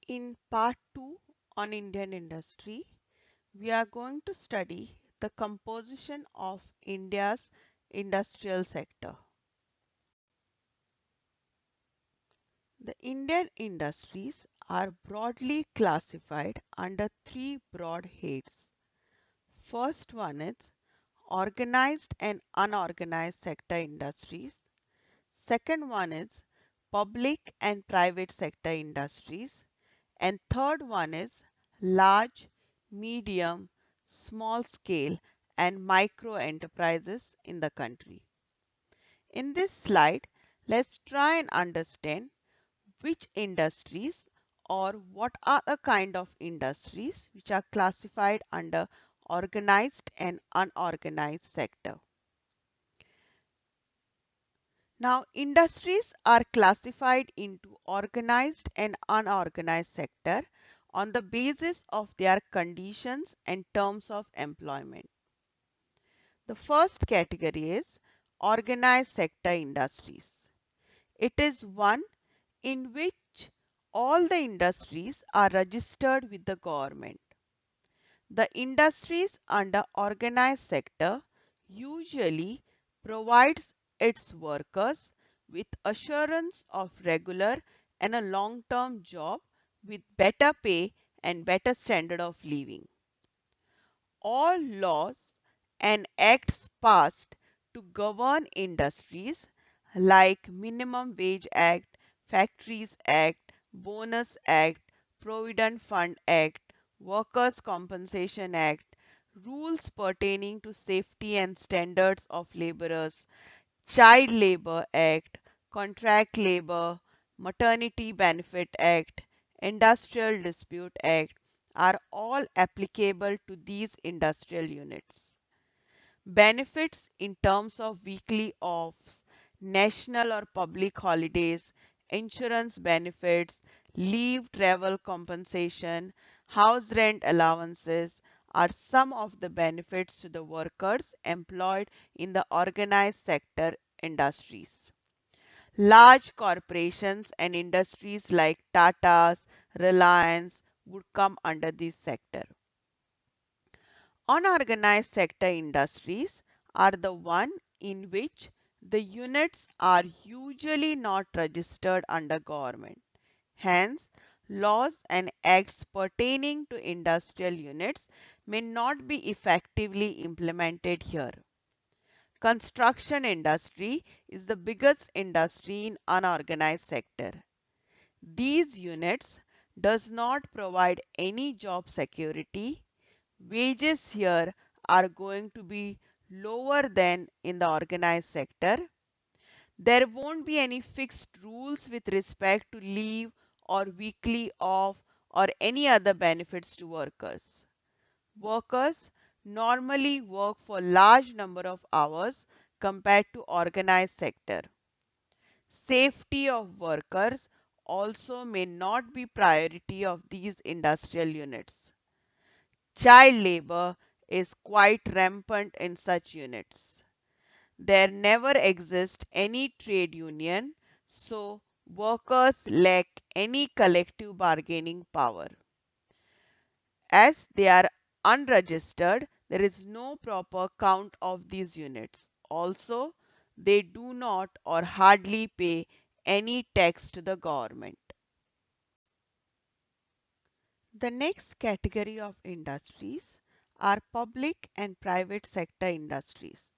In part 2 on Indian industry, we are going to study the composition of India's industrial sector. The Indian industries are broadly classified under three broad heads. First one is organized and unorganized sector industries. Second one is public and private sector industries. And third one is large, medium, small scale and micro enterprises in the country. In this slide, let's try and understand which industries or what are the kind of industries which are classified under organized and unorganized sector. Now, industries are classified into organized and unorganized sector on the basis of their conditions and terms of employment. The first category is organized sector industries. It is one in which all the industries are registered with the government. The industries under organized sector usually provides its workers with assurance of regular and a long-term job with better pay and better standard of living. All laws and acts passed to govern industries like Minimum Wage Act, Factories Act, Bonus Act, Provident Fund Act, Workers' Compensation Act, rules pertaining to safety and standards of laborers, Child Labor Act, Contract Labor, Maternity Benefit Act, Industrial Dispute Act are all applicable to these industrial units. Benefits in terms of weekly offs, national or public holidays, insurance benefits, leave travel compensation, house rent allowances are some of the benefits to the workers employed in the organized sector industries. Large corporations and industries like Tata's, Reliance would come under this sector. Unorganized sector industries are the one in which the units are usually not registered under government. Hence, laws and acts pertaining to industrial units may not be effectively implemented here. Construction industry is the biggest industry in unorganized sector. These units does not provide any job security. Wages here are going to be lower than in the organized sector. There won't be any fixed rules with respect to leave or weekly off or any other benefits to workers. Workers normally work for large number of hours compared to organized sector. Safety of workers also may not be priority of these industrial units. Child labor is quite rampant in such units. There never exists any trade union, so workers lack any collective bargaining power. As they are unregistered, there is no proper count of these units. Also, they do not or hardly pay any tax to the government. The next category of industries are public and private sector industries.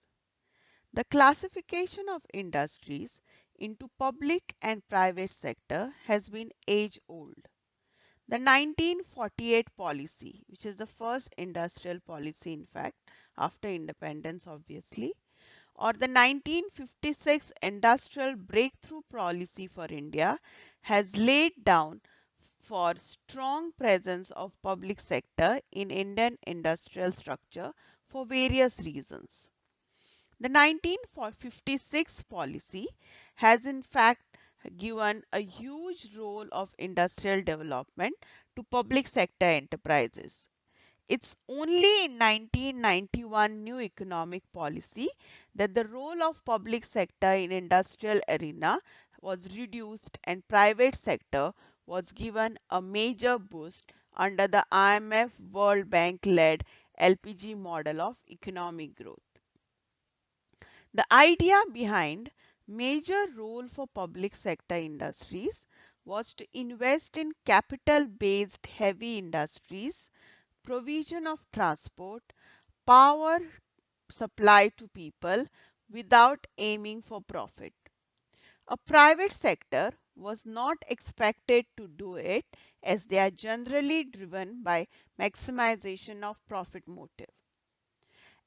The classification of industries into public and private sector has been age-old. The 1948 policy, which is the first industrial policy in fact after independence obviously, or the 1956 industrial breakthrough policy for India has laid down for strong presence of public sector in Indian industrial structure for various reasons. The 1956 policy has in fact given a huge role of industrial development to public sector enterprises. It's only in 1991 new economic policy that the role of public sector in industrial arena was reduced and private sector was given a major boost under the IMF World Bank led LPG model of economic growth. The idea behind major role for public sector industries was to invest in capital based heavy industries, provision of transport, power supply to people without aiming for profit. A private sector was not expected to do it as they are generally driven by maximization of profit motive.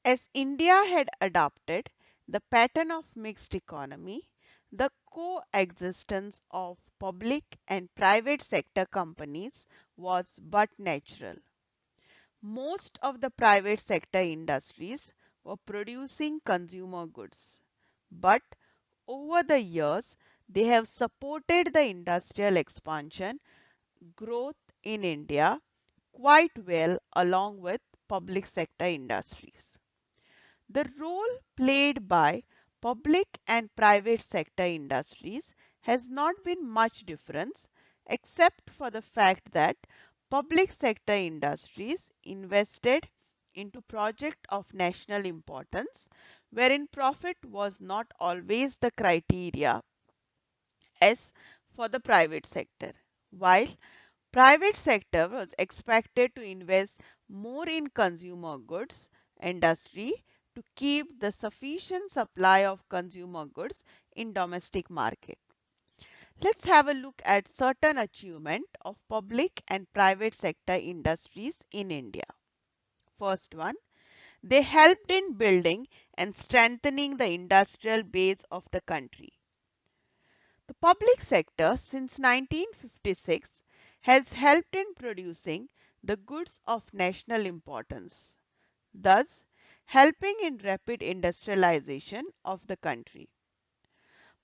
As India had adopted the pattern of mixed economy, the coexistence of public and private sector companies was but natural. Most of the private sector industries were producing consumer goods, but over the years they have supported the industrial expansion growth in India quite well along with public sector industries. The role played by public and private sector industries has not been much difference except for the fact that public sector industries invested into projects of national importance wherein profit was not always the criteria as for the private sector, while private sector was expected to invest more in consumer goods industry to keep the sufficient supply of consumer goods in domestic market. Let's have a look at certain achievement of public and private sector industries in India. First one, they helped in building and strengthening the industrial base of the country. The public sector since 1956 has helped in producing the goods of national importance, thus helping in rapid industrialization of the country.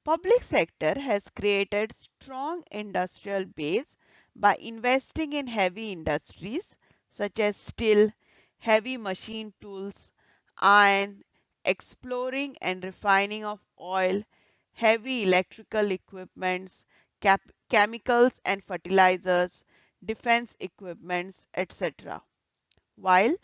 Public sector has created strong industrial base by investing in heavy industries such as steel, heavy machine tools, iron, exploring and refining of oil, heavy electrical equipments, chemicals and fertilizers, defense equipments, etc. While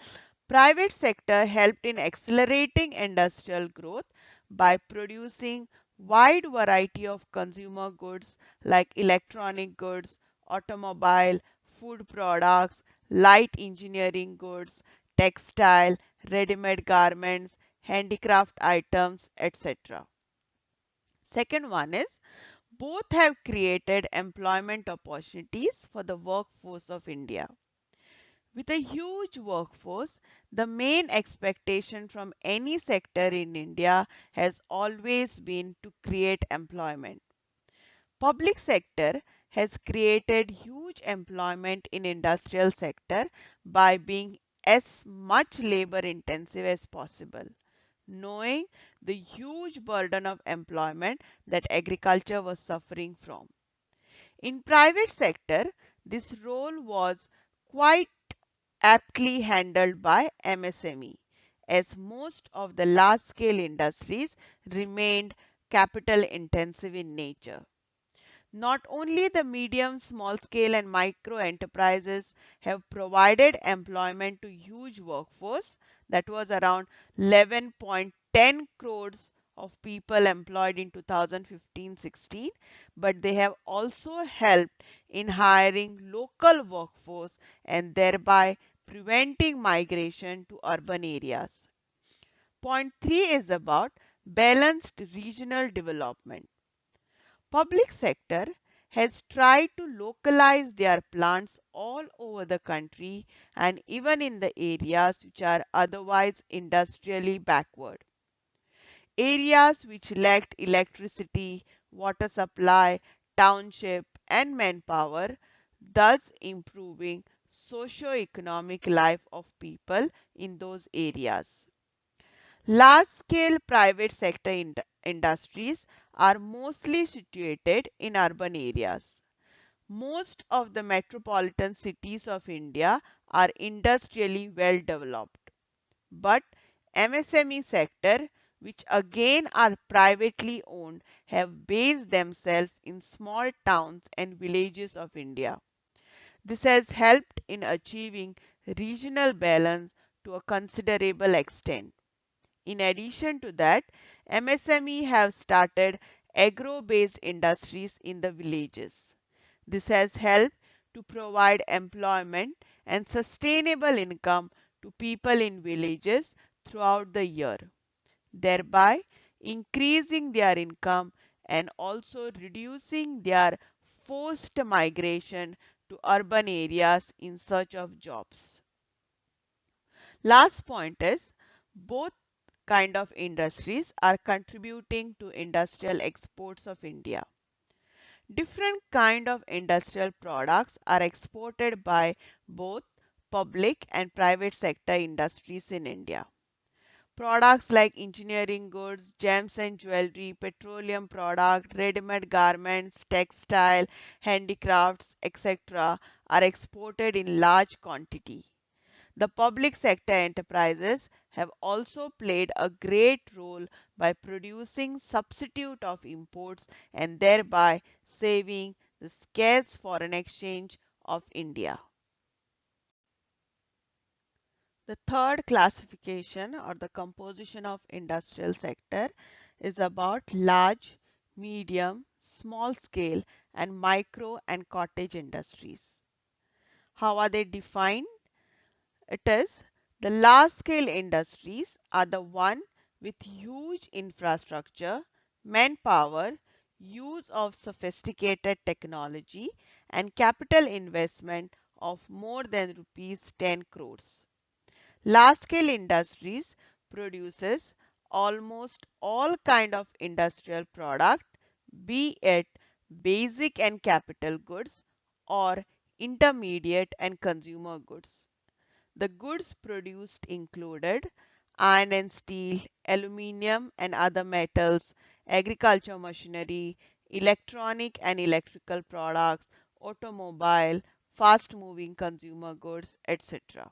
private sector helped in accelerating industrial growth by producing wide variety of consumer goods like electronic goods, automobile, food products, light engineering goods, textile, ready-made garments, handicraft items, etc. Second one is both have created employment opportunities for the workforce of India. With a huge workforce, the main expectation from any sector in India has always been to create employment. Public sector has created huge employment in industrial sector by being as much labor intensive as possible, knowing the huge burden of employment that agriculture was suffering from. In private sector, this role was quite aptly handled by MSME, as most of the large scale industries remained capital intensive in nature. Not only the medium, small scale and micro enterprises have provided employment to huge workforce that was around 11.10 crores of people employed in 2015-16, but they have also helped in hiring local workforce and thereby preventing migration to urban areas. Point 3 is about balanced regional development. Public sector has tried to localize their plants all over the country and even in the areas which are otherwise industrially backward. Areas which lacked electricity, water supply, township and manpower, thus improving socio-economic life of people in those areas. Large-scale private sector industries are mostly situated in urban areas. Most of the metropolitan cities of India are industrially well developed. But MSME sector, which again are privately owned, have based themselves in small towns and villages of India. This has helped in achieving regional balance to a considerable extent. In addition to that, MSME have started agro-based industries in the villages. This has helped to provide employment and sustainable income to people in villages throughout the year, thereby increasing their income and also reducing their forced migration to urban areas in search of jobs. Last point is both kind of industries are contributing to industrial exports of India. Different kind of industrial products are exported by both public and private sector industries in India. Products like engineering goods, gems and jewelry, petroleum product, ready-made garments, textile, handicrafts, etc. are exported in large quantity. The public sector enterprises have also played a great role by producing substitute of imports and thereby saving the scarce foreign exchange of India. The third classification or the composition of industrial sector is about large, medium, small scale and micro and cottage industries. How are they defined? It is the large scale industries are the one with huge infrastructure, manpower, use of sophisticated technology and capital investment of more than rupees 10 crores. Large scale industries produces almost all kind of industrial product, be it basic and capital goods or intermediate and consumer goods. The goods produced included iron and steel, aluminium and other metals, agriculture machinery, electronic and electrical products, automobile, fast moving consumer goods, etc.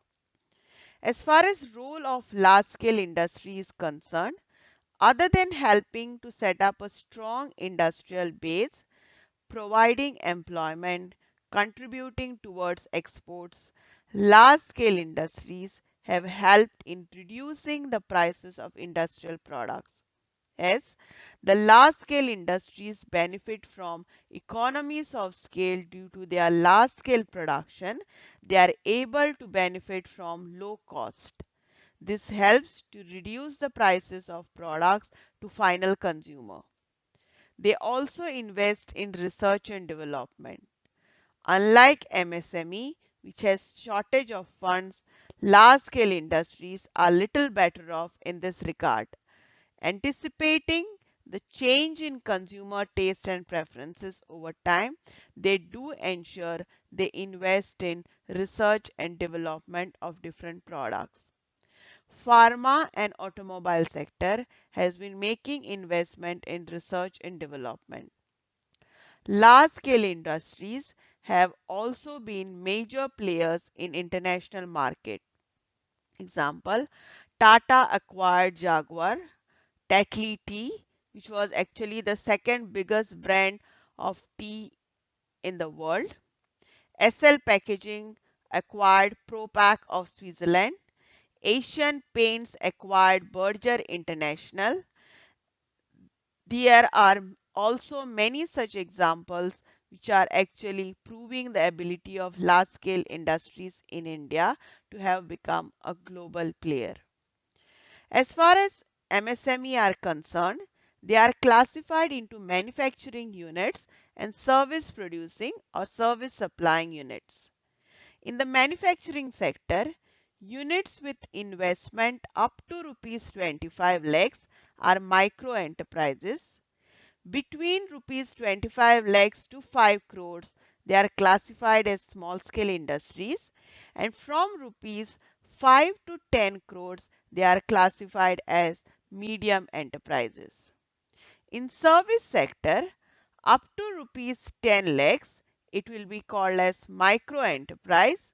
As far as role of large scale industry is concerned, other than helping to set up a strong industrial base, providing employment, contributing towards exports, large scale industries have helped in reducing the prices of industrial products. As the large scale industries benefit from economies of scale due to their large scale production, they are able to benefit from low cost. This helps to reduce the prices of products to final consumer. They also invest in research and development. Unlike MSME, which has shortage of funds, large-scale industries are little better off in this regard. Anticipating the change in consumer taste and preferences over time, they do ensure they invest in research and development of different products. Pharma and automobile sector has been making investment in research and development. Large-scale industries have also been major players in international market. Example, Tata acquired Jaguar, Tetley Tea, which was actually the second biggest brand of tea in the world. SL Packaging acquired Propack of Switzerland. Asian Paints acquired Berger International. There are also many such examples which are actually proving the ability of large scale industries in India to have become a global player. As far as MSME are concerned, they are classified into manufacturing units and service producing or service supplying units. In the manufacturing sector, units with investment up to rupees 25 lakhs are micro enterprises. Between rupees 25 lakhs to 5 crores, they are classified as small scale industries, and from rupees 5 to 10 crores, they are classified as medium enterprises. In service sector, up to rupees 10 lakhs, it will be called as micro enterprise.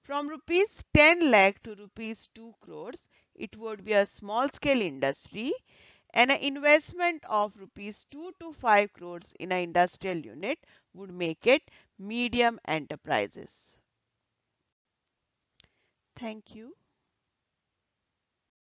From rupees 10 lakh to rupees 2 crores, it would be a small scale industry, and an investment of rupees 2 to 5 crores in an industrial unit would make it medium enterprises. Thank you.